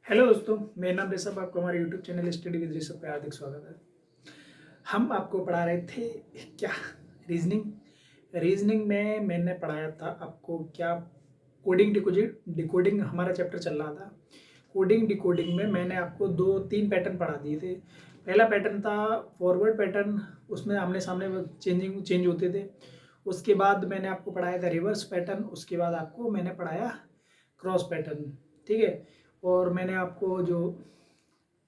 Hello दोस्तों, मेरा नाम ऋषभ। आपको हमारे YouTube channel study with Rishabh पे हार्दिक स्वागत है। हम आपको पढ़ा रहे थे क्या, रीजनिंग में मैंने पढ़ाया था आपको क्या, कोडिंग डिकोडिंग हमारा चैप्टर चल रहा था। कोडिंग डिकोडिंग में मैंने आपको 2-3 पैटर्न पढ़ा दिए थे। पहला पैटर्न था फॉरवर्ड पैटर्न, उसमें आमने सामने चेंज होते थे। उसके बाद मैंने आपको पढ़ाया था रिवर्स पैटर्न, उसके बाद आपको मैंने पढ़ाया क्रॉस पैटर्न। ठीक है। और मैंने आपको जो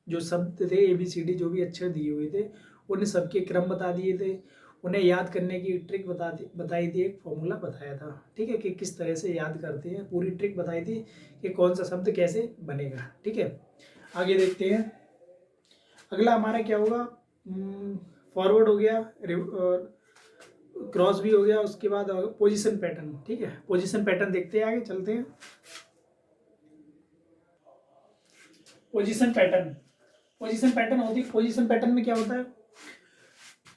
जो शब्द थे ABCD जो भी अक्षर दिए हुए थे उन सबके क्रम बता दिए थे। उन्हें याद करने की ट्रिक बताई थी, एक फॉर्मूला बताया था। ठीक है, कि किस तरह से याद करते हैं, पूरी ट्रिक बताई थी कि कौन सा शब्द कैसे बनेगा। ठीक है, आगे देखते हैं। अगला हमारा क्या होगा, फॉरवर्ड हो गया, क्रॉस भी हो गया, उसके बाद पोजीशन पैटर्न। ठीक है, पोजीशन पैटर्न देखते हैं, आगे चलते हैं। पोजीशन पैटर्न होती है। पोजीशन पैटर्न में क्या होता है,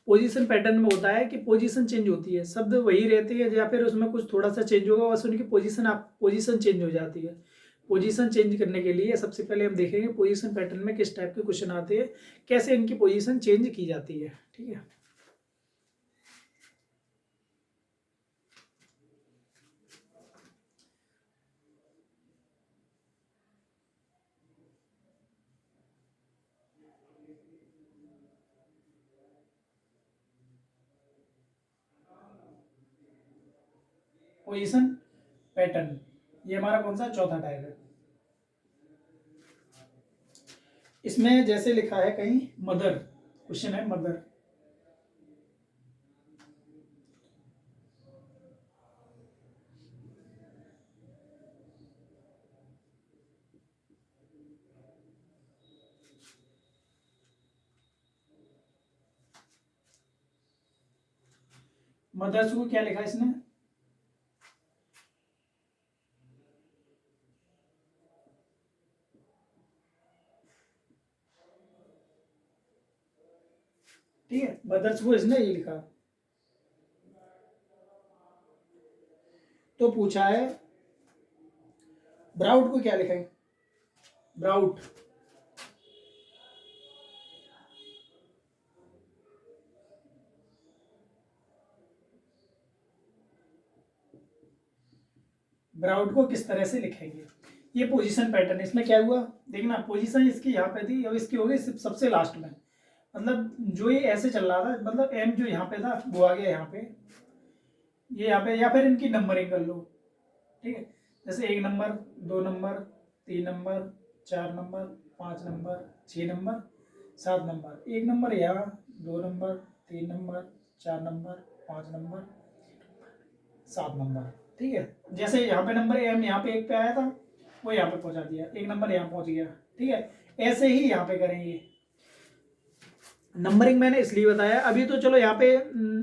पोजीशन पैटर्न में होता है कि पोजीशन चेंज होती है, शब्द वही रहते हैं या फिर उसमें कुछ थोड़ा सा चेंज होगा, बस उनकी पोजीशन चेंज हो जाती है। पोजीशन चेंज करने के लिए सबसे पहले हम देखेंगे पोजीशन पैटर्न में किस टाइप के क्वेश्चन आते हैं, कैसे इनकी पोजीशन चेंज की जाती है। ठीक है, पोजीशन पैटर्न ये हमारा कौन सा चौथा टाइप है। इसमें जैसे लिखा है कहीं मदर, क्वेश्चन है मदर। मदर्स को क्या लिखा है इसने, ठीक है, मदर्स को इसने ये लिखा। तो पूछा है ब्राउट को क्या लिखा है, ब्राउट। ब्राउट को किस तरह से लिखेंगे, ये पोजीशन पैटर्न। इसमें क्या हुआ, देखना पोजीशन इसकी यहाँ पे थी, अब इसकी हो गई सबसे लास्ट में। मतलब जो ये ऐसे चल रहा था, मतलब एम जो यहाँ पे था वो आ गया यहाँ पे, ये यहाँ पे, या फिर इनकी नंबरिंग कर लो। ठीक है, जैसे 1 number, 2 number, 3 number, 4 number, 5 number, 6 number, 7 number. 1 number यहाँ, 2 number, 3 number, 4 number, 5 number, 7 number. ठीक है, जैसे यहाँ पे नंबर एम यहाँ पे 1 पे आया था, वो यहाँ पे पहुंचा दिया, 1 नंबर यहाँ पहुंच गया। ठीक है, ऐसे ही यहाँ पे करेंगे। नंबरिंग मैंने इसलिए बताया, अभी तो चलो यहाँ पे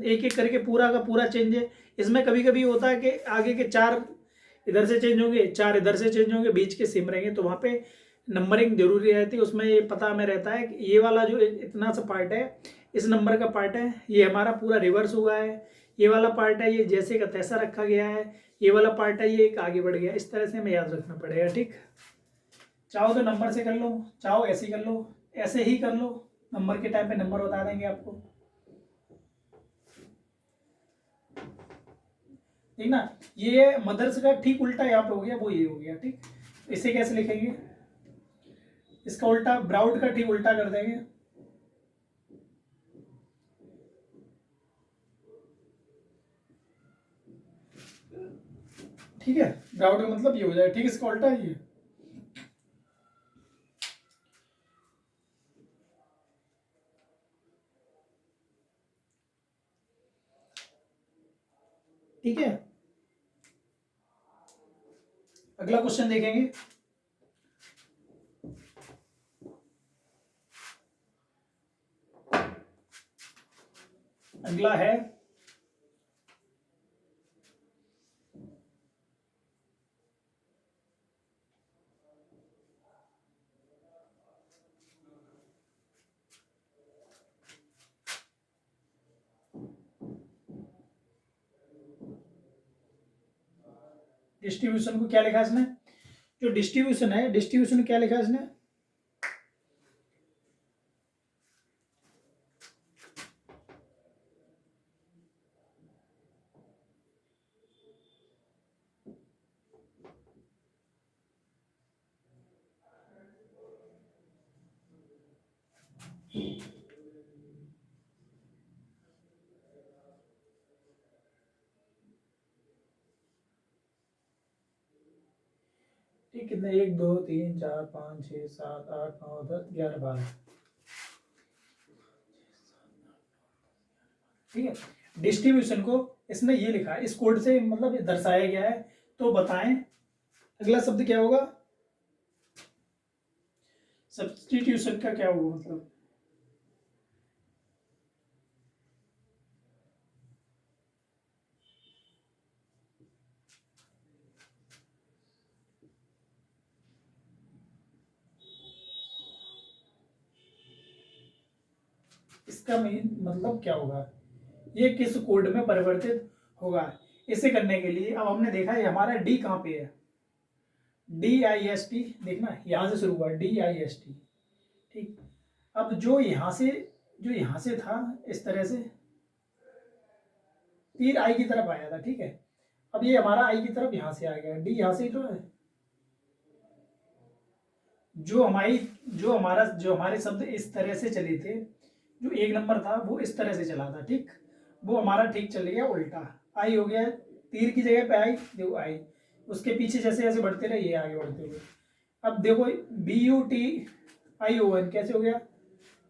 एक एक करके पूरा का पूरा चेंज है। इसमें कभी कभी होता है कि आगे के 4 इधर से चेंज होंगे, 4 इधर से चेंज होंगे, बीच के सेम रहेंगे, तो वहाँ पे नंबरिंग जरूरी रहती है। उसमें ये पता हमें रहता है कि ये वाला जो इतना सा पार्ट है, इस नंबर का पार्ट है, ये हमारा पूरा रिवर्स हुआ है। ये वाला पार्ट है, ये जैसे का तैसा रखा गया है। ये वाला पार्ट है, ये एक आगे बढ़ गया। इस तरह से हमें याद रखना पड़ेगा। ठीक, चाहो तो नंबर से कर लो, चाहो ऐसे ही कर लो, ऐसे ही कर लो, नंबर के टाइम पे नंबर बता देंगे आपको। ठीक ना, ये मदर्स का ठीक उल्टा यहाँ पे हो गया, वो ये हो गया। ठीक, इसे कैसे लिखेंगे, इसका उल्टा ब्राउट का ठीक उल्टा कर देंगे। ठीक है, ब्राउट का मतलब ये हो जाएगा। ठीक, इसका उल्टा ये। ठीक है, अगला क्वेश्चन देखेंगे। अगला है डिस्ट्रीब्यूशन को क्या लिखा इसने, जो डिस्ट्रीब्यूशन है, डिस्ट्रीब्यूशन क्या लिखा है इसने, ठीक कितने, 1 2 3 4 5 6 7 8 9 10 11 12, ठीक है। डिस्ट्रीब्यूशन को इसने ये लिखा है, इस कोड से मतलब दर्शाया गया है। तो बताएं अगला शब्द क्या होगा, सब्स्टिट्यूशन का क्या होगा मतलब, इसका मेन मतलब क्या होगा, ये किस कोड में परिवर्तित होगा। इसे करने के लिए अब हमने देखा है हमारा डी कहाँ पे है, DIST, देखना यहां से शुरू हुआ DIST, ठीक। अब जो यहां से था इस तरह से तीर आई की तरफ आया था, ठीक है। अब ये हमारा आई की तरफ यहां से आ गया, डी यहां से ही तो है। जो हमारी जो हमारे शब्द इस तरह से चले थे, जो 1 नंबर था वो इस तरह से चला था, ठीक। वो हमारा ठीक चल गया उल्टा, आई हो गया तीर की जगह पे आई, देखो आई, उसके पीछे जैसे जैसे बढ़ते रहे ये आगे बढ़ते हुए। अब देखो BUTION कैसे हो गया,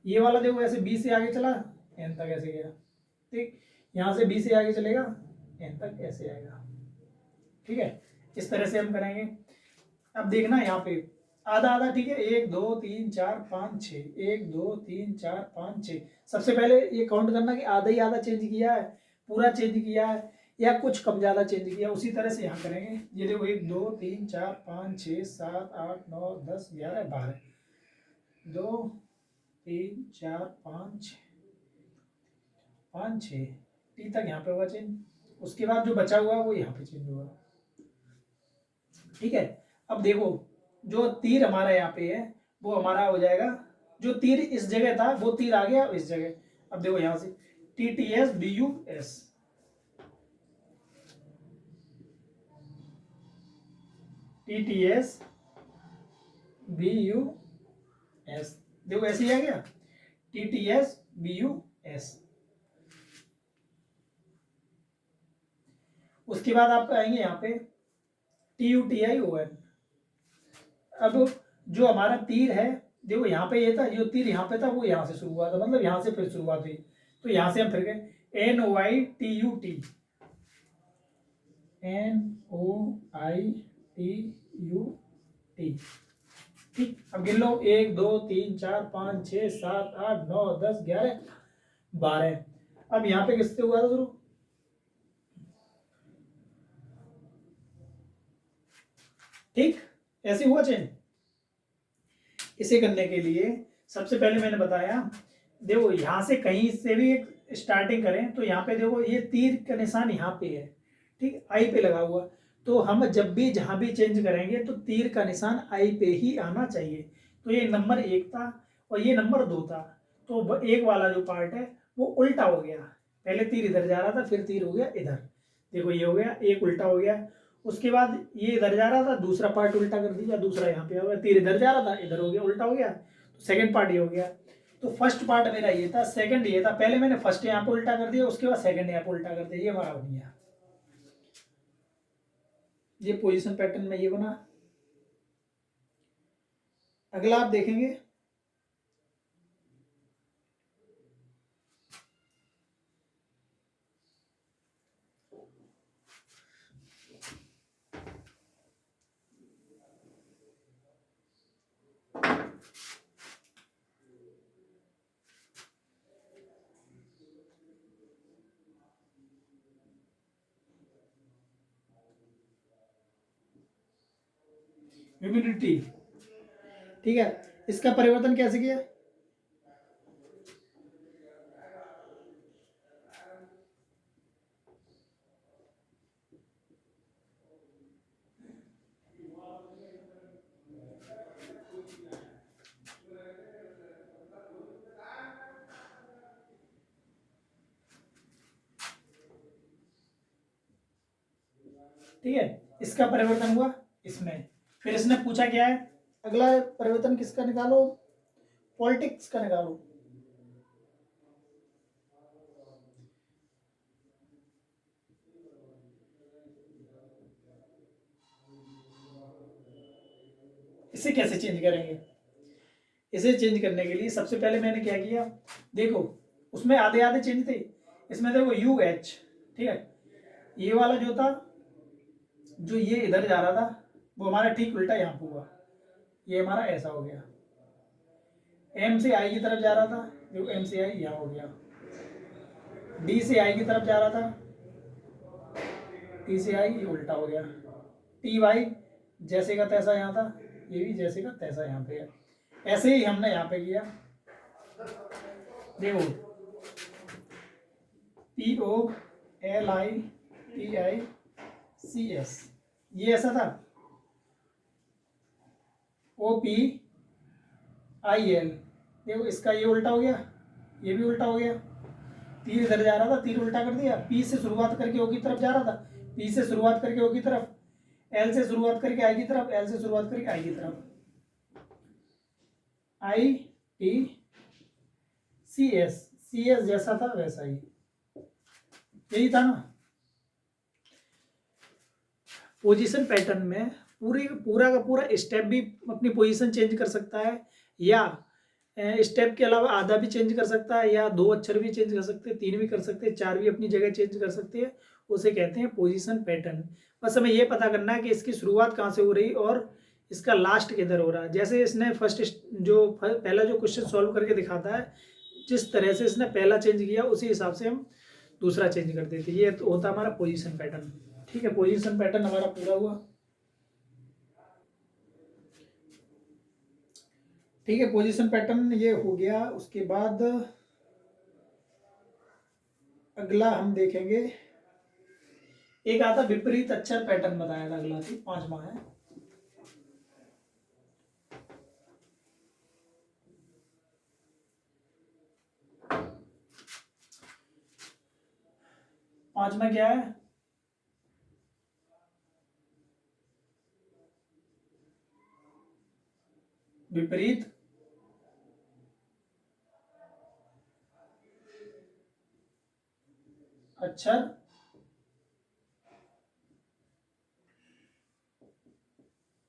ये वाला देखो ऐसे बी से आगे चला एन तक ऐसे गया, ठीक। यहाँ से बी से आगे चलेगा एन तक ऐसे आएगा, ठीक है। इस तरह से हम करेंगे। अब देखना यहाँ पे आधा आधा, ठीक है, 1 2 3 4 5 6, 1 2 3 4 5 6। सबसे पहले ये काउंट करना कि आधा ही आधा चेंज किया है, पूरा चेंज किया है, या कुछ कम ज्यादा चेंज किया। उसी तरह से यहाँ करेंगे। ये देखो 1 2 3 4 5 6 7 8 9 10 11 12, 2 3 4 5 5 6 टी तक यहाँ पे होगा चेंज। उसके बाद जो बचा हुआ वो यहाँ पे चेंज होगा, ठीक है। अब देखो जो तीर हमारा यहाँ पे है वो हमारा हो जाएगा, जो तीर इस जगह था वो तीर आ गया इस जगह। अब देखो यहां से TTSBUS, TTSBUS, देखो ऐसे ही आ गया TTSBUS। उसके बाद आप आएंगे यहाँ पे TUTION। अब जो हमारा तीर है देखो यहाँ पे ये था, जो तीर यहाँ पे था वो यहाँ से शुरू हुआ था, मतलब यहाँ से फिर शुरुआत हुई। तो यहाँ से हम फिर गए NOITUT, NOITUT, ठीक। अब गिन लो 1 2 3 4 5 6 7 8 9 10 11 12। अब यहाँ पे किससे हुआ था शुरू, ठीक, ऐसे हुआ चेंज। इसे करने के लिए सबसे पहले मैंने बताया, देखो यहां से कहीं से भी एक स्टार्टिंग करें तो यहाँ पे देखो ये तीर का निशान यहाँ पे है, ठीक, आई पे लगा हुआ। तो हम जब भी जहां भी चेंज करेंगे तो तीर का निशान आई पे ही आना चाहिए। तो ये नंबर 1 था और ये नंबर 2 था, तो एक वाला जो पार्ट है वो उल्टा हो गया। पहले तीर इधर जा रहा था फिर तीर हो गया इधर, देखो ये हो गया एक उल्टा हो गया। उसके बाद ये इधर जा रहा था, दूसरा पार्ट उल्टा कर दिया, दूसरा यहाँ पे हो गया, तीर इधर जा रहा था इधर हो गया उल्टा हो गया, तो सेकंड पार्ट ये हो गया। तो फर्स्ट पार्ट मेरा ये था, सेकंड ये था, पहले मैंने फर्स्ट यहाँ पे उल्टा कर दिया, उसके बाद सेकंड यहाँ पे उल्टा कर दिया, ये हमारा बन गया। ये पोजीशन पैटर्न में ये बना। अगला आप देखेंगे ह्यूमिडिटी, ठीक है। इसका परिवर्तन कैसे किया, ठीक है, इसका परिवर्तन हुआ इसमें। फिर इसने पूछा क्या है, अगला परिवर्तन किसका निकालो, पॉलिटिक्स का निकालो। इसे कैसे चेंज करेंगे, इसे चेंज करने के लिए सबसे पहले मैंने क्या किया, देखो उसमें आधे आधे चेंज थे, इसमें देखो यू एच, ठीक है, ये वाला जो था, जो ये इधर जा रहा था वो हमारा ठीक उल्टा यहाँ पे हुआ, ये हमारा ऐसा हो गया। एम से आई की तरफ जा रहा था, जो एम से आई यहाँ हो गया। डी से आई की तरफ जा रहा था, टी से आई ये उल्टा हो गया। टी वाई जैसे का तैसा यहाँ था, ये भी जैसे का तैसा यहाँ पे है। ऐसे ही हमने यहाँ पे किया, देखो P O L I T I C S, ये ऐसा था। ओ पी आई एल, देखो इसका ये उल्टा हो गया, ये भी उल्टा हो गया। तीर इधर जा रहा था, तीर उल्टा कर दिया। पी से शुरुआत करके ओ की तरफ जा रहा था, पी से शुरुआत करके ओ की तरफ। एल से शुरुआत करके आई की तरफ, एल से शुरुआत करके आई की तरफ। I T C S, C S जैसा था वैसा ही, यही था ना। पोजीशन पैटर्न में पूरा का पूरा स्टेप भी अपनी पोजीशन चेंज कर सकता है, या स्टेप के अलावा आधा भी चेंज कर सकता है, या 2 अक्षर भी चेंज कर सकते हैं, 3 भी कर सकते हैं, 4 भी अपनी जगह चेंज कर सकते हैं। उसे कहते हैं पोजीशन पैटर्न। बस हमें ये पता करना है कि इसकी शुरुआत कहाँ से हो रही और इसका लास्ट किधर हो रहा है। जैसे इसने पहला जो क्वेश्चन सॉल्व करके दिखाता है, जिस तरह से इसने पहला चेंज किया उसी हिसाब से हम दूसरा चेंज कर देते। ये तो होता हमारा पोजीशन पैटर्न। ठीक है, पोजीशन पैटर्न हमारा पूरा हुआ। ठीक है, पोजीशन पैटर्न ये हो गया। उसके बाद अगला हम देखेंगे, एक आता विपरीत अक्षर पैटर्न बताया था, अगला थी 5वां है। पांचवा क्या है, विपरीत अक्षर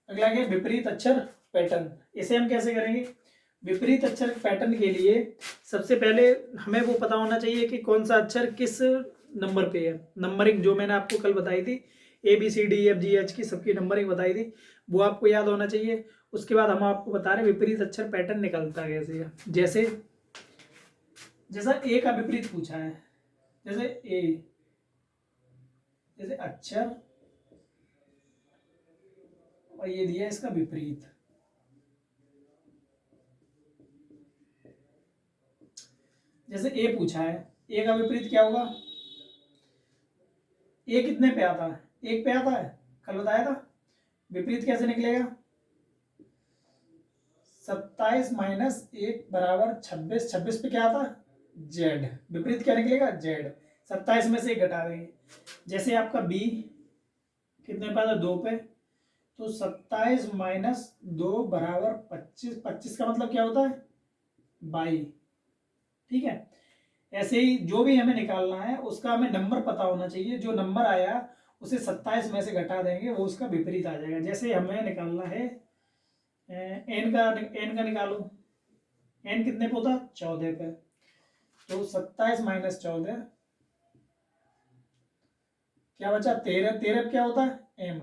अगला क्या, विपरीत अक्षर पैटर्न। इसे हम कैसे करेंगे, विपरीत अक्षर पैटर्न के लिए सबसे पहले हमें वो पता होना चाहिए कि कौन सा अक्षर किस नंबर पे है। नंबरिंग जो मैंने आपको कल बताई थी, A B C D F G H की सबकी नंबरिंग बताई थी, वो आपको याद होना चाहिए। उसके बाद हम आपको बता रहे हैं विपरीत अक्षर पैटर्न निकलता है कैसे है। जैसा ए का विपरीत पूछा है, जैसे ए, जैसे अक्षर और ये दिया इसका विपरीत। जैसे ए पूछा है, ए का विपरीत क्या होगा, ए कितने पे आता है, 1 पे आता है, कल बताया था। विपरीत कैसे निकलेगा, 27 माइनस 1 बराबर 26। 26 पे क्या आता है, जेड। विपरीत क्या निकलेगा, जेड। 27 में से 1 घटा देंगे। जैसे आपका बी कितने पे आता है, 2 पे, तो 27 माइनस 2 बराबर 25। 25 का मतलब क्या होता है, 22। ठीक है, ऐसे ही जो भी हमें निकालना है उसका हमें नंबर पता होना चाहिए। जो नंबर आया उसे 27 में से घटा देंगे, वो उसका विपरीत आ जाएगा। जैसे हमें निकालना है एन का निकालो। एन कितने पे होता, 14 पे, तो 27 माइनस 14 क्या बचा, 13। 13 क्या होता है, एम।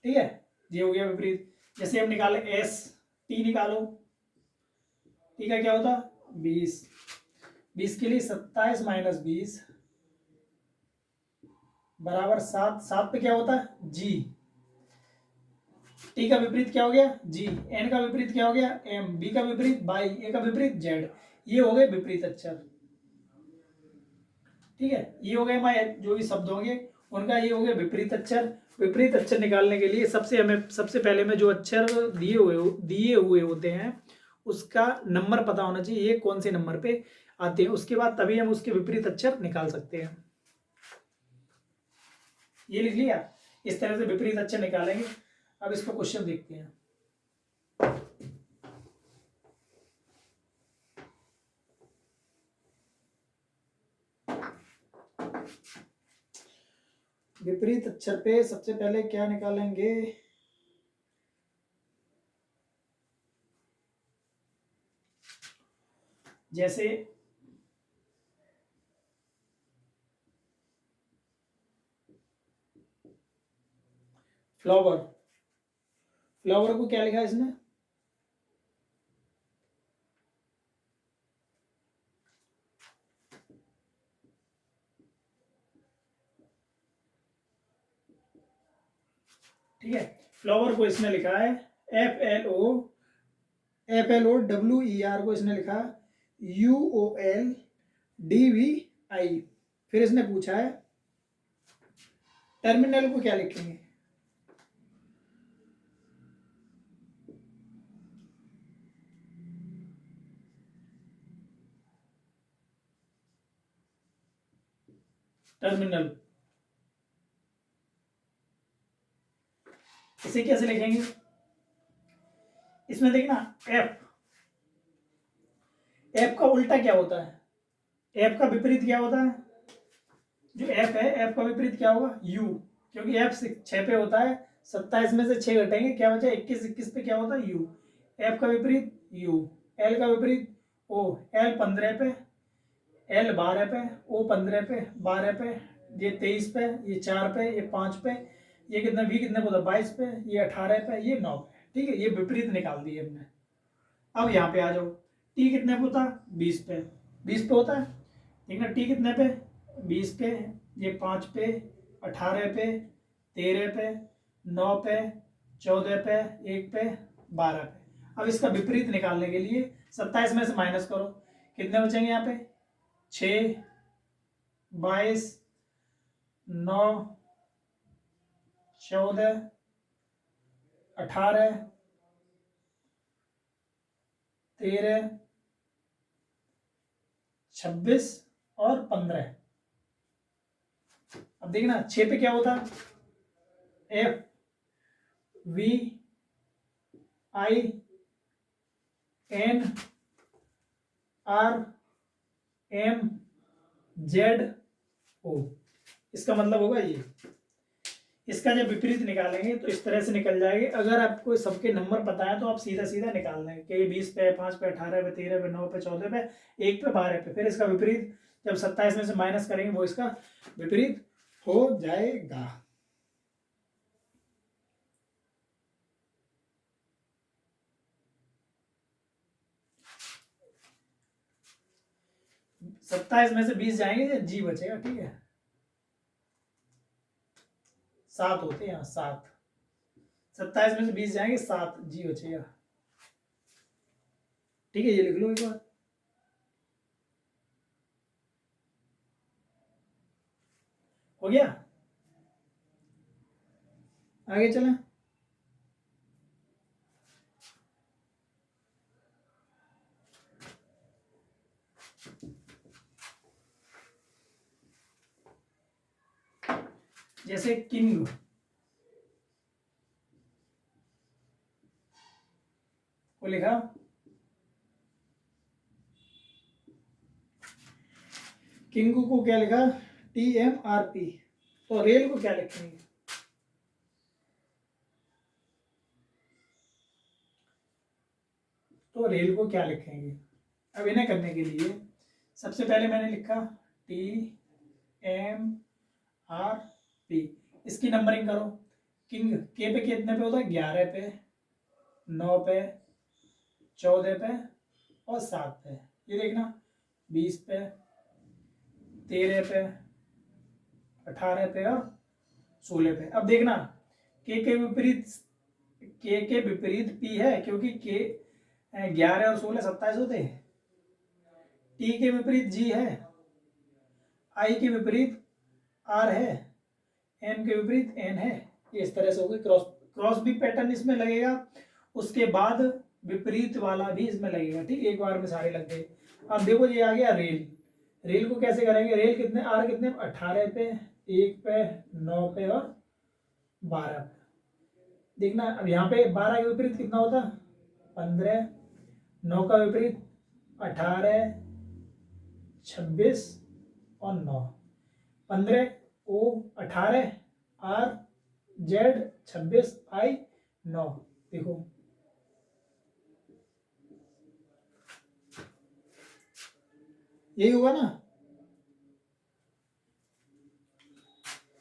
ठीक है, ये हो गया विपरीत। जैसे हम निकाले एस, टी निकालो, टी का क्या होता, 20। 20 के लिए 27 माइनस 20 बराबर 7। 7 पे क्या होता है, जी। टी का विपरीत क्या हो गया, जी। एन का विपरीत क्या हो गया, एम। बी का विपरीत बाई, ए का विपरीत जेड। ये हो गए विपरीत अक्षर। ठीक है, ये हो गए हमारे जो भी शब्द होंगे उनका, ये हो गया विपरीत अक्षर। विपरीत अक्षर निकालने के लिए सबसे पहले में जो अक्षर दिए हुए होते हैं उसका नंबर पता होना चाहिए, ये कौन से नंबर पे आते हैं। उसके बाद तभी हम उसके विपरीत अक्षर निकाल सकते हैं। ये लिख लिया। इस तरह से विपरीत अक्षर निकालेंगे। अब इसको क्वेश्चन देखते हैं। विपरीत अक्षर पे सबसे पहले क्या निकालेंगे? जैसे फ्लावर, फ्लावर को क्या लिखा है इसने? ठीक है, फ्लावर को इसने लिखा है FLOWER को इसने लिखा UOLDVI। फिर इसने पूछा है टर्मिनल को क्या लिखेंगे? टर्मिनल इसे कैसे लिखेंगे? इसमें देखना एफ का उल्टा क्या होता है? एफ का विपरीत क्या होता है? जो एफ है, एफ का विपरीत क्या होगा? यू। क्योंकि एफ 6 पे होता है, 27 में से 6 घटेंगे, क्या बचा? 21 पे क्या होता है? यू। एफ का विपरीत यू। एल का विपरीत ओ। एल 15 पे, एल 12 पे, ओ 15 पे, 12 पे, ये 23 पे, ये 4 पे, ये 5 पे, ये कितना वी कितने पे होता है? 22 पे, ये 18 पे, ये 9 पे। ठीक है, ये विपरीत निकाल दिए हमने। अब यहाँ पे आ जाओ, टी कितने पे होता है? 20 पे। 20 पे होता है, देखना टी कितने पे? 20 पे, ये 5 पे, 18 पे, 13 पे, 9 पे, 14 पे, 1 पे, 12 पे। अब इसका विपरीत निकालने के लिए 27 में से माइनस करो, कितने बचेंगे यहाँ पे? 6, 22, 9, 14, 18, 13, 26 और 15। अब देखना 6 पे क्या होता है? FVINRMZO। इसका मतलब होगा ये। इसका जब विपरीत निकालेंगे तो इस तरह से निकल जाएंगे। अगर आपको सबके नंबर पता है तो आप सीधा सीधा निकाल लेंगे कि 20 पे, 5 पे, 18 पे, 13 पे, 9 पे, 14 पे, 1 पे, 12 पे। फिर इसका विपरीत जब 27 में से माइनस करेंगे वो इसका विपरीत हो जाएगा। सत्ताईस में से 20 जाएंगे, जी बचेगा। ठीक है, 7 होते हैं यहाँ, 7। 27 में से 20 जाएंगे, 7 जी बचेगा। ठीक है, ये लिख लो एक बार। हो गया, आगे चलें। जैसे किंग को लिखा किंगू को क्या लिखा? TMRP। तो रेल को क्या लिखेंगे? तो रेल को क्या लिखेंगे? अब इन्हें करने के लिए सबसे पहले मैंने लिखा TMRP। इसकी नंबरिंग करो। किंग के पे कितने पे होता है? 11 पे, 9 पे, 14 पे और 7 पे। ये देखना 20 पे, 13 पे, 18 पे और 16 पे। अब देखना के विपरीत पी है, क्योंकि के 11 और 16 27 होते हैं। टी के विपरीत जी है, आई के विपरीत आर है, एम के विपरीत एन है। ये इस तरह से होगा। क्रॉस भी पैटर्न इसमें लगेगा, उसके बाद विपरीत वाला भी इसमें लगेगा। ठीक, एक बार में सारे लग गए। अब देखो ये आ गया रेल। रेल को कैसे करेंगे? रेल कितने? आर कितने? 18 पे, 1 पे, 9 पे और 12 पे। देखना अब यहाँ पे 12 के विपरीत कितना होता, 15, 9 का विपरीत 18, 26 और 9। 15 ओ, 18 आर, जेड, 26 आई, 9। देखो यही होगा ना।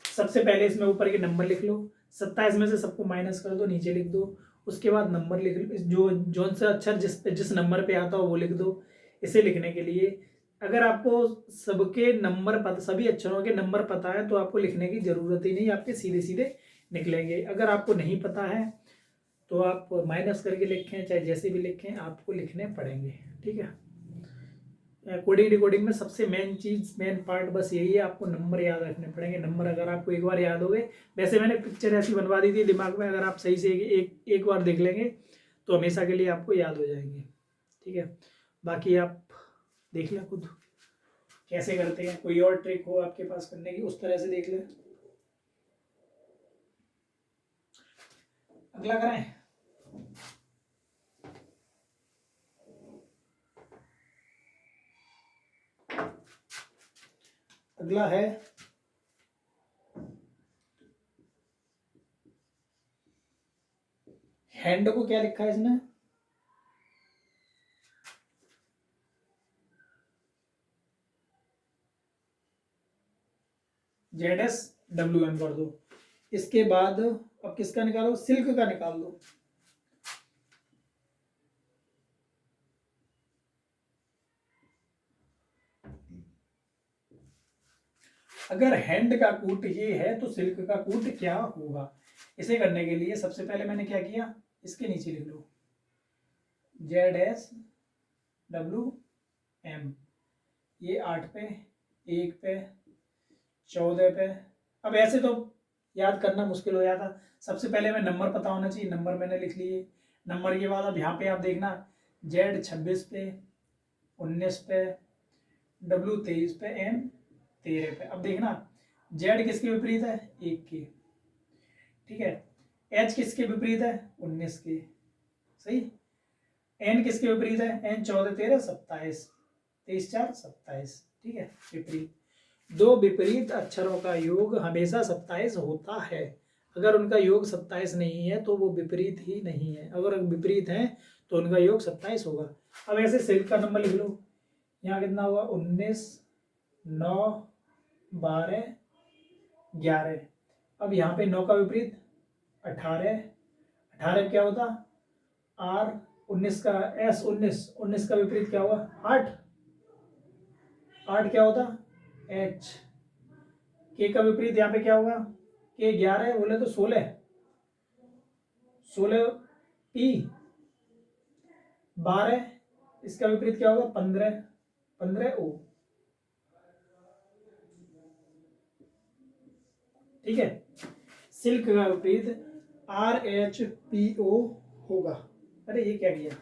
सबसे पहले इसमें ऊपर के नंबर लिख लो, 27 में से सबको माइनस कर दो, नीचे लिख दो। उसके बाद नंबर लिख लो, जो जोन से अक्षर जिस नंबर पे आता हो वो लिख दो। इसे लिखने के लिए अगर आपको सबके नंबर पता, सभी अक्षरों के नंबर पता है तो आपको लिखने की जरूरत ही नहीं, आपके सीधे सीधे निकलेंगे। अगर आपको नहीं पता है तो आप माइनस करके लिखें, चाहे जैसे भी लिखें, आपको लिखने पड़ेंगे। ठीक है। कोडिंग डिकोडिंग में सबसे मेन चीज, मेन पार्ट बस यही है, आपको नंबर याद रखने पड़ेंगे। नंबर अगर आपको एक बार याद हो गए, वैसे मैंने पिक्चर ऐसी बनवा दी थी दिमाग में, अगर आप सही से एक बार देख लेंगे तो हमेशा के लिए आपको याद हो जाएंगे। ठीक है। बाकी आप देख लें खुद कैसे करते हैं, कोई और ट्रिक हो आपके पास करने की उस तरह से देख लें। अगला कराएं। अगला है हैंड को क्या लिखा है इसने, ZSWM कर दो। इसके बाद अब किसका निकालो, सिल्क का निकाल दो। अगर हैंड का कूट ये है तो सिल्क का कूट क्या होगा। इसे करने के लिए सबसे पहले मैंने क्या किया, इसके नीचे लिख लो ZSWM। ये 8 पे, 1 पे, 14 पे। अब ऐसे तो याद करना मुश्किल हो जाता, सबसे पहले मैं नंबर पता होना चाहिए, नंबर मैंने लिख लिए। नंबर के बाद अब यहाँ पे आप देखना, Z 26 पे, 19 पे, W 23 पे, M 13 पे। अब देखना Z किसके विपरीत है, 1 के। ठीक है। H किसके विपरीत है, 19 के। सही। N किसके विपरीत है, N 14 13 27, 23 4 27। ठीक है। विपरीत, दो विपरीत अक्षरों का योग हमेशा 27 होता है। अगर उनका योग 27 नहीं है तो वो विपरीत ही नहीं है, अगर विपरीत है तो उनका योग 27 होगा। अब ऐसे सिल्क का नंबर लिख लो, यहाँ कितना हुआ, 19, 9, 12, 11। अब यहाँ पे 9 का विपरीत 18, 18 क्या होता, R, 19 का S, 19 का विपरीत क्या हुआ, 8, 8 क्या होता, H। के का विपरीत यहाँ पे क्या होगा, के 11 बोले तो 16, 16 P, 12 इसका विपरीत क्या होगा, 15, 15 O। ठीक है। सिल्क का विपरीत RHPO होगा। अरे ये क्या किया,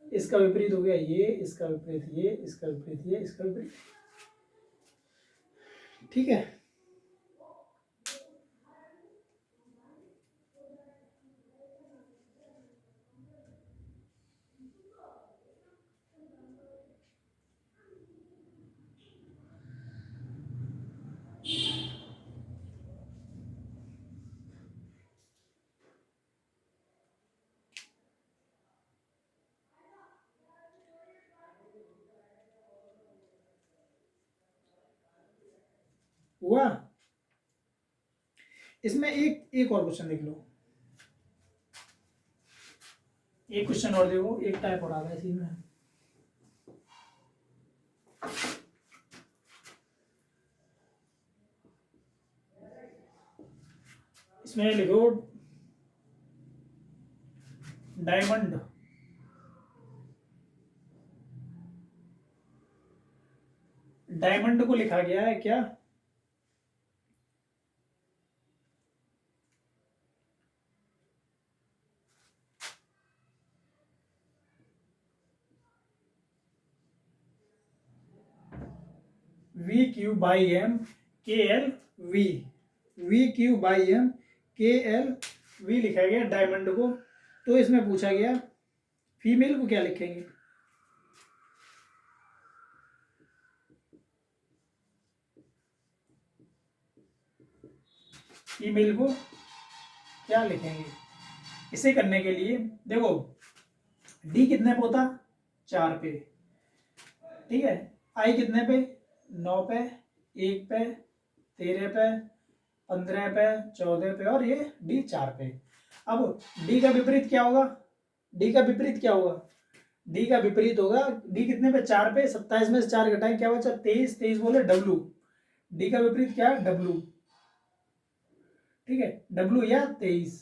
इसका विपरीत हो गया ये, इसका विपरीत ये, इसका विपरीत ये, इसका विपरीत। ठीक है। हुआ। इसमें एक और क्वेश्चन देख लो, एक क्वेश्चन और देखो, एक टाइप और आ गया इसी में। इसमें लिखो डायमंड, डायमंड को लिखा गया है क्या, V Q by M K L V, V Q by M K L V लिखा गया डायमंड को। तो इसमें पूछा गया फीमेल को क्या लिखेंगे, फीमेल को क्या लिखेंगे। इसे करने के लिए देखो डी कितने पे होता, 4 पे, ठीक है। आई कितने पे, 9 पे, 1 पे, 13 पे, 15 पे, 14 पे, और ये डी 4 पे। अब डी का विपरीत क्या होगा, डी का विपरीत क्या होगा, डी का विपरीत होगा, डी कितने पे, 4 पे, 27 में से 4 घटाएं क्या बचा, 23, 23 बोले डब्लू, डी का विपरीत क्या है, डब्लू, ठीक है, डब्लू या 23,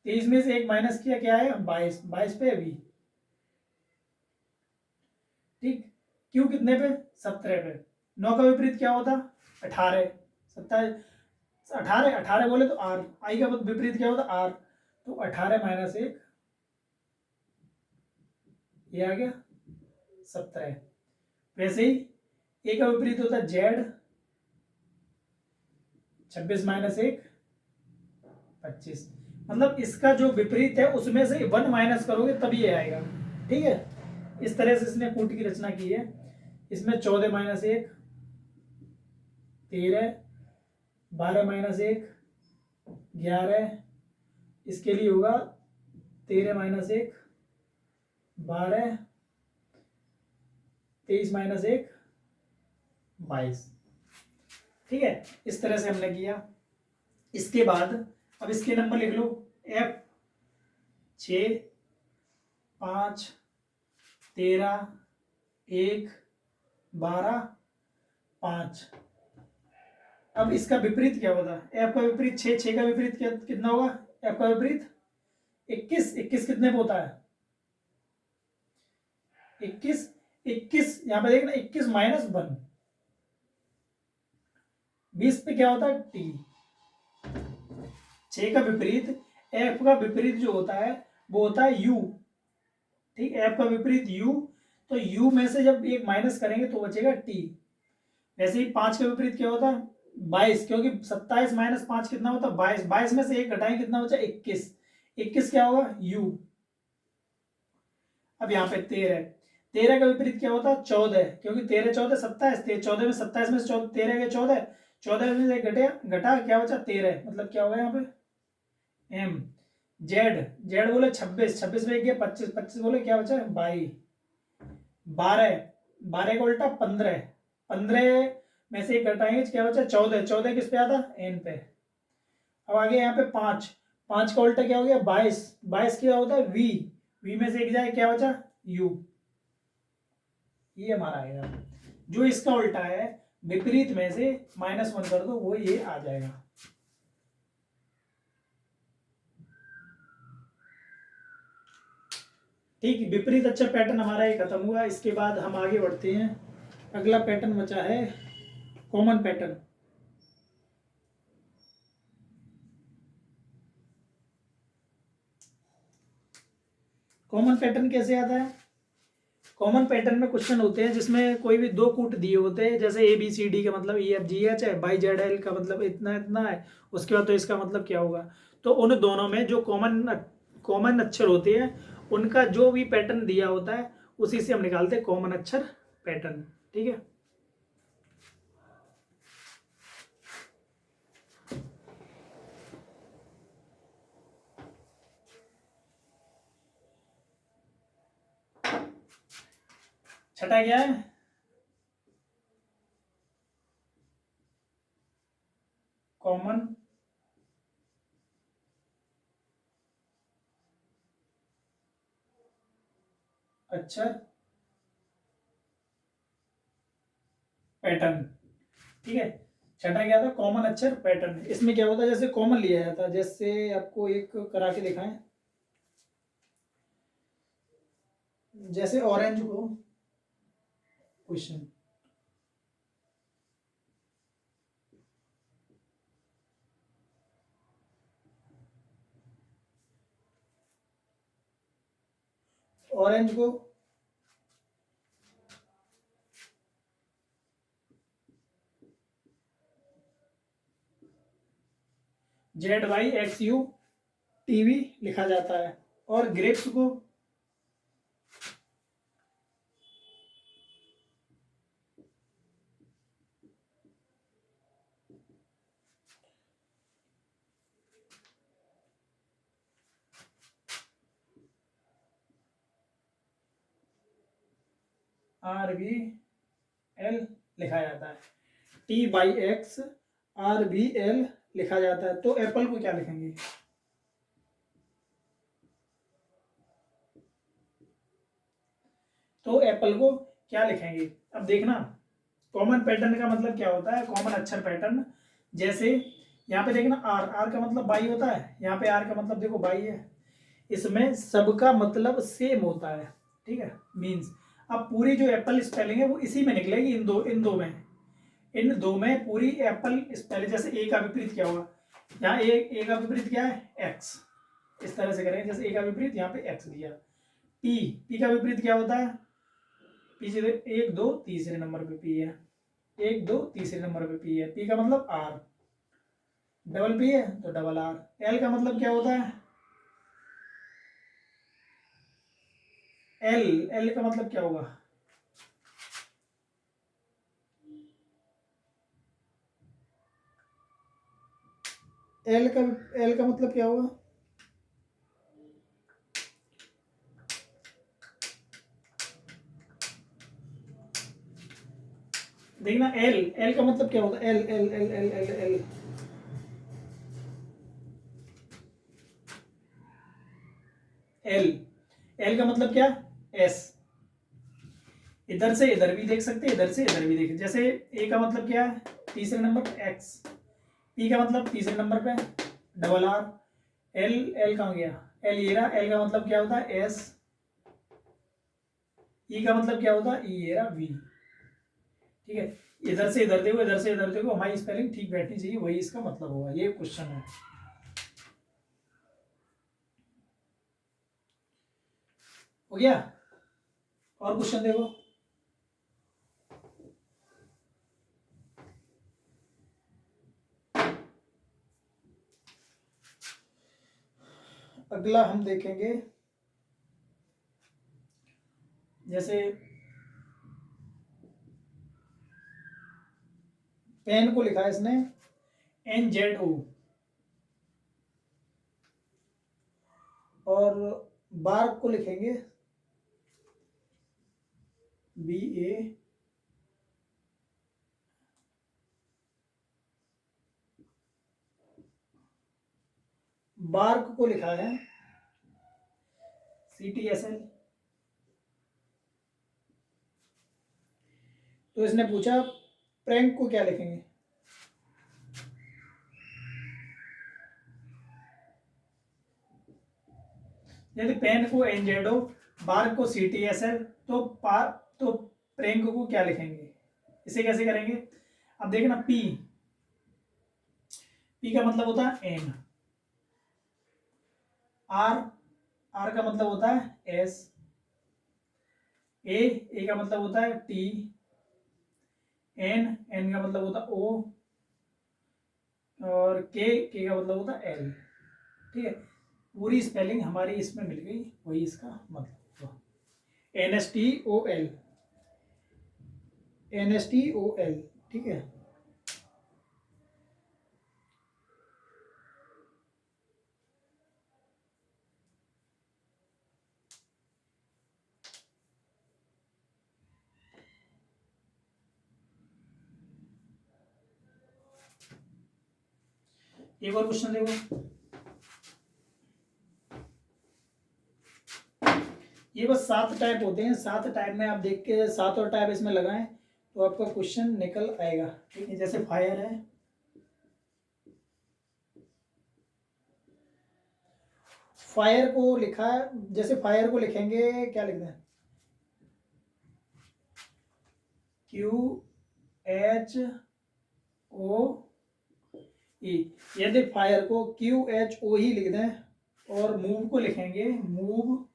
23 में से 1 माइनस किया क्या है, 22, 22 पे वी, ठीक। क्यू कितने पे, 17 पे, 9 का विपरीत क्या होता, 18, 27, 18, 18 बोले तो आर, आई का विपरीत क्या होता, आर, तो 18 माइनस 1 ये आ गया 17। वैसे ही ए का विपरीत होता है जेड, 26 माइनस 1 25, मतलब इसका जो विपरीत है उसमें से 1 माइनस करोगे तब ये आएगा, ठीक है। इस तरह से इसने कूट की रचना की है। इसमें 14 माइनस 1 13, 12 माइनस 1 11, इसके लिए होगा 13 माइनस 1 12, 23 माइनस 1 22, ठीक है। इस तरह से हमने किया। इसके बाद अब इसके नंबर लिख लो, F 6 5 13 1 12 5। अब इसका विपरीत क्या होता है, F का विपरीत 6, 6 का विपरीत कितना होगा, F का विपरीत 21, 21 कितने पे होता है, 21, 21 यहां पे देखना 21 माइनस 1, 20 पे क्या होता है टी। 6 का विपरीत, एफ का विपरीत जो होता है वो होता है यू, ठीक, एफ का विपरीत यू, तो यू में से जब एक माइनस करेंगे तो बचेगा टी। वैसे ही 5 का विपरीत क्या होता है 22, क्योंकि 27 माइनस 5 कितना होता है 22, 22 में से एक घटाएं कितना बचा 21, 21 क्या होगा यू। अब यहाँ पे 13, 13 का विपरीत क्या होता है 14, क्योंकि 13 14 27, 14 में 27 में से 13 के 14, 14 में से घटे घटा क्या बचा 13, मतलब क्या होगा यहाँ पे एम। जेड, जेड बोले 26, 26 में गया 25, 25 बोले क्या बचा 22, 12, 12 का उल्टा 15, 15 में से एक घटाएंगे क्या बचा 14, 14 किस पे आता एन पे। अब आगे यहाँ पे 5, 5 का उल्टा क्या हो गया 22, 22 क्या होता है वी, वी में से एक जाए क्या बचा यू, ये हमारा आएगा। जो इसका उल्टा है विपरीत में से -1 कर दो वो ये आ जाएगा। ठीक, विपरीत अच्छा पैटर्न हमारा ये खत्म हुआ। इसके बाद हम आगे बढ़ते हैं। अगला पैटर्न बचा है कॉमन पैटर्न। कॉमन पैटर्न कैसे आता है, कॉमन पैटर्न में क्वेश्चन होते हैं जिसमें कोई भी दो कूट दिए होते हैं, जैसे ए बी सी डी का मतलब ई एफ जी एच है, बाई जेड एल का मतलब इतना इतना है, उसके बाद तो इसका मतलब क्या होगा। तो उन दोनों में जो कॉमन कॉमन अक्षर होते हैं उनका जो भी पैटर्न दिया होता है उसी से हम निकालते हैं कॉमन अक्षर पैटर्न, ठीक है। छठा क्या है, कॉमन अक्षर पैटर्न, ठीक है। छठा क्या था कॉमन अक्षर पैटर्न। इसमें क्या होता है जैसे कॉमन लिया जाता है, जैसे आपको एक करा के दिखाएं, जैसे ऑरेंज को क्वेश्चन, ऑरेंज को ZYXU लिखा जाता है। और ग्रेप्स को RVL लिखा जाता है। TYXRVL लिखा जाता है। तो एप्पल को क्या लिखेंगे? तो एप्पल को क्या लिखेंगे? अब देखना, कॉमन पैटर्न का मतलब क्या होता है? कॉमन अक्षर पैटर्न, जैसे यहाँ पे देखना आर, आर का मतलब बाई होता है, यहाँ पे आर का मतलब देखो बाई है, इसमें सबका मतलब सेम होता है, ठीक है, मीन्स अब पूरी जो एप्पल स्पेलिंग है वो इसी में निकलेगी, इन दो में पूरी एप्पल स्पेलिंग। जैसे ए का विपरीत क्या होगा? यहाँ ए का विपरीत क्या है? एक्स। इस तरह से करेंगे, जैसे ए का विपरीत यहाँ पे एक्स दिया। पी का विपरीत क्या होता है? पी से 1 2 तीसरे नंबर पे पी है, 1 2 तीसरे नंबर पे पी है। पी का मतलब आर, डबल पी है तो डबल आर। एल का मतलब क्या होता है? एल का मतलब क्या होगा? एल का मतलब क्या होगा? देखना, एल का मतलब क्या होता है? L L L L L L L L का मतलब क्या? एस। इधर से इधर भी देख सकते हैं, इधर से इधर भी देख, जैसे ए का मतलब क्या है? तीसरे नंबर पे एक्स। पी का मतलब तीसरे नंबर पे डबल आर। एल कहाँ गया? एल ये रहा। एल का मतलब क्या होता है? एस। ई का मतलब क्या होता है? ई ये रहा, वी। ठीक है, इधर से इधर देखो, इधर से इधर देखो, हमारी स्पेलिंग ठीक बैठनी चाहिए, वही इसका मतलब होगा। ये क्वेश्चन है। हो गया? और क्वेश्चन देखो। अगला हम देखेंगे, जैसे पेन को लिखा है इसने NZO, और बार्क को लिखेंगे BA। बार्क को लिखा है CTSL। तो इसने पूछा प्रैंक को क्या लिखेंगे? यदि पेन को NZO, बार्क को CTSL, तो प्रैंक को क्या लिखेंगे? इसे कैसे करेंगे? अब देखना, पी का मतलब होता है एन। आर का मतलब होता है एस। ए का मतलब होता है टी। एन का मतलब होता है ओ। और के का मतलब होता है एल। ठीक है, पूरी स्पेलिंग हमारी इसमें मिल गई, वही इसका मतलब हुआ। NSTOL, NSTOL। ठीक है, एक और क्वेश्चन देखो। ये बस 7 टाइप होते हैं, 7 टाइप में आप देख के 7 और टाइप इसमें लगाएं तो आपका क्वेश्चन निकल आएगा। ठीक है, जैसे फायर है, फायर को लिखा है, जैसे फायर को लिखेंगे क्या लिखते हैं? QHO E। यदि फायर को QHO ही लिख दें, और मूव को लिखेंगे मूव,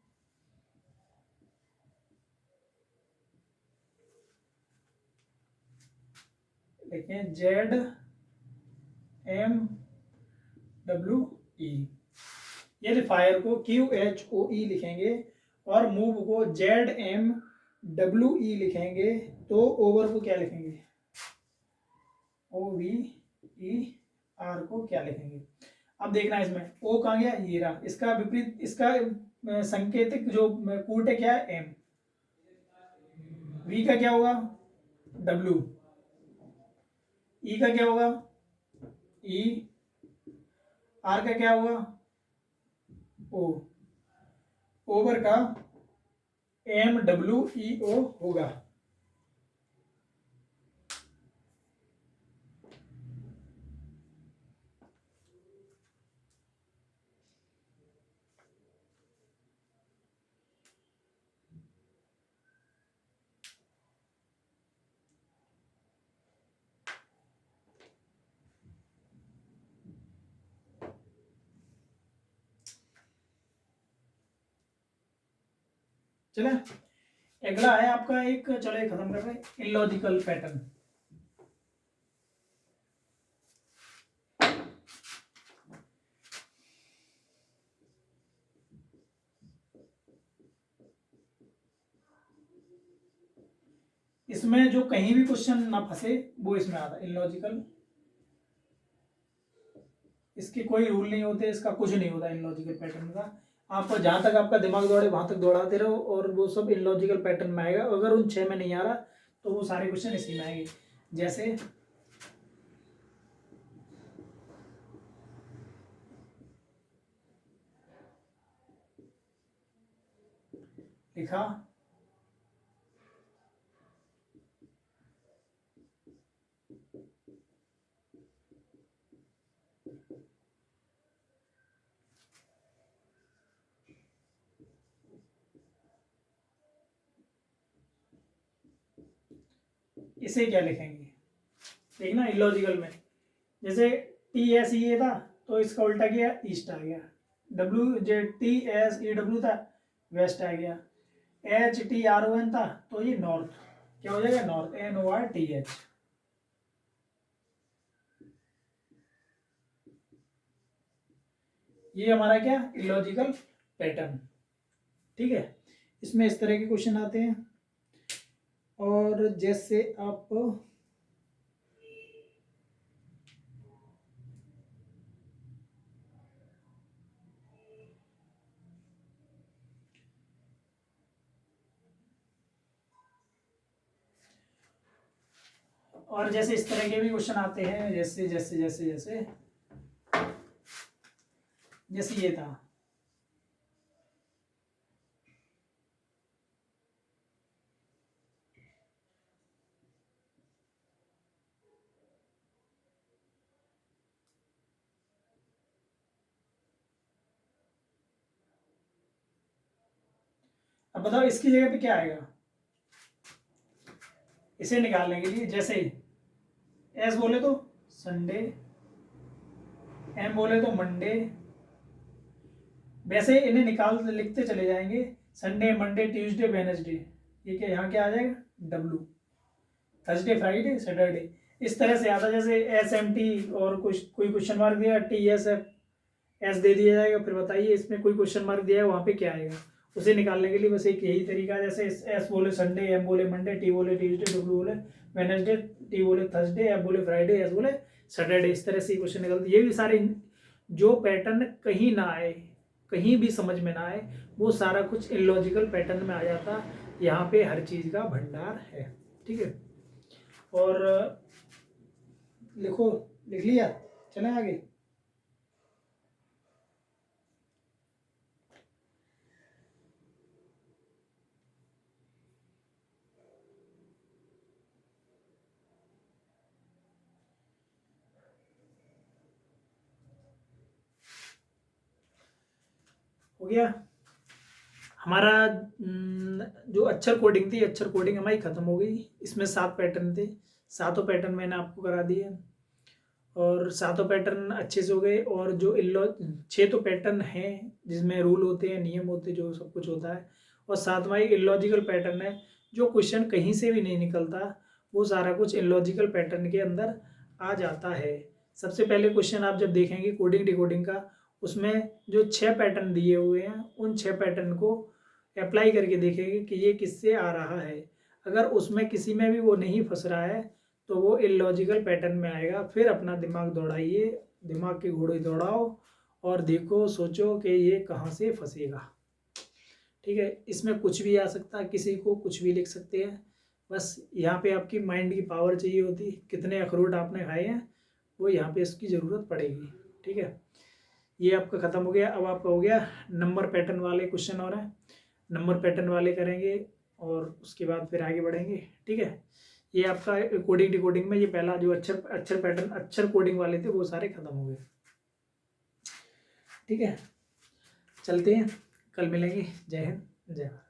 लिखें ZMOVE। WE। यदि फायर को QHOE लिखेंगे और मूव को ZMWE लिखेंगे तो ओवर को क्या लिखेंगे, OVER को क्या लिखेंगे। अब देखना इसमें O कहाँ गया, ये रहा। इसका विपरीत, इसका संकेतिक जो कूट है क्या है, M। V का क्या होगा, W। E का क्या होगा, E। R का क्या होगा, O। ओवर का MWEO होगा। चले अगला है आपका एक, चलो ये खत्म कर रहे हैं, इलॉजिकल पैटर्न। इसमें जो कहीं भी क्वेश्चन ना फंसे वो इसमें आता है, इलॉजिकल। इसके कोई रूल नहीं होते, इसका कुछ नहीं होता इलॉजिकल पैटर्न का। आप जहां तक आपका दिमाग दौड़े वहां तक दौड़ाते रहो और वो सब इलॉजिकल पैटर्न में आएगा। अगर उन 6 में नहीं आ रहा तो वो सारे क्वेश्चन इसी में आएंगे। जैसे लिखा, इसे क्या लिखेंगे, देखना इलॉजिकल में। जैसे TSE था तो इसका उल्टा किया, ईस्ट आ गया। TSEW था, वेस्ट आ गया। HTRON था तो ये नॉर्थ, क्या हो जाएगा, नॉर्थ, NORTH। ये हमारा क्या, इलॉजिकल पैटर्न। ठीक है, इसमें इस तरह के क्वेश्चन आते हैं। और जैसे आप और जैसे इस तरह के भी क्वेश्चन आते हैं, जैसे जैसे जैसे जैसे जैसे ये था, अब बताओ इसकी जगह पे क्या आएगा, इसे निकालने के लिए। जैसे एस बोले तो संडे, एम बोले तो मंडे, वैसे इन्हें निकाल लिखते चले जाएंगे, संडे, मंडे, ट्यूसडे, वेडनेसडे। ये क्या, यहाँ क्या आ जाएगा, डब्लू। Thursday, Friday, Saturday. इस तरह से आता, जैसे SMT और कुछ कोई क्वेश्चन मार्क दिया, TSF, एस दे दिया जाएगा। फिर बताइए इसमें कोई क्वेश्चन मार्क दिया है वहाँ पे क्या आएगा, उसे निकालने के लिए बस एक यही तरीका है। जैसे एस बोले संडे, एम बोले मंडे, टी बोले ट्यूसडे, डब्ल्यू बोले वेडनेसडे, टी बोले थर्सडे, एफ बोले फ्राइडे, एस बोले सैटरडे। इस तरह से क्वेश्चन निकलते। ये भी सारे जो पैटर्न कहीं ना आए, कहीं भी समझ में ना आए, वो सारा कुछ इलॉजिकल पैटर्न में आ जाता। यहाँ पे हर चीज़ का भंडार है। ठीक है, और लिखो, लिख लिया, चलें आगे। हो गया हमारा जो अक्षर कोडिंग थी, अक्षर कोडिंग हमारी ख़त्म हो गई। इसमें 7 पैटर्न थे, सातों पैटर्न मैंने आपको करा दिए और सातों पैटर्न अच्छे से हो गए। और जो 6 तो पैटर्न हैं जिसमें रूल होते हैं, नियम होते हैं, जो सब कुछ होता है। और 7वां एक इलॉजिकल पैटर्न है, जो क्वेश्चन कहीं से भी नहीं निकलता, वो सारा कुछ इलॉजिकल पैटर्न के अंदर आ जाता है। सबसे पहले क्वेश्चन आप जब देखेंगे कोडिंग डिकोडिंग का, उसमें जो 6 पैटर्न दिए हुए हैं उन 6 पैटर्न को अप्लाई करके देखेंगे कि ये किससे आ रहा है। अगर उसमें किसी में भी वो नहीं फंस रहा है तो वो इलॉजिकल पैटर्न में आएगा। फिर अपना दिमाग दौड़ाइए, दिमाग की घोड़ी दौड़ाओ और देखो, सोचो कि ये कहाँ से फंसेगा। ठीक है, इसमें कुछ भी आ सकता है, किसी को कुछ भी लिख सकते हैं। बस यहाँ पे आपकी माइंड की पावर चाहिए होती, कितने अखरोट आपने खाए हैं वो यहाँ पे इसकी ज़रूरत पड़ेगी। ठीक है, ये आपका ख़त्म हो गया। अब आपका हो गया नंबर पैटर्न वाले क्वेश्चन और हैं, नंबर पैटर्न वाले करेंगे और उसके बाद फिर आगे बढ़ेंगे। ठीक है, ये आपका कोडिंग डिकोडिंग में ये पहला जो अक्षर पैटर्न अक्षर कोडिंग वाले थे वो सारे खत्म हो गए। ठीक है, चलते हैं, कल मिलेंगे। जय हिंद, जय भारत।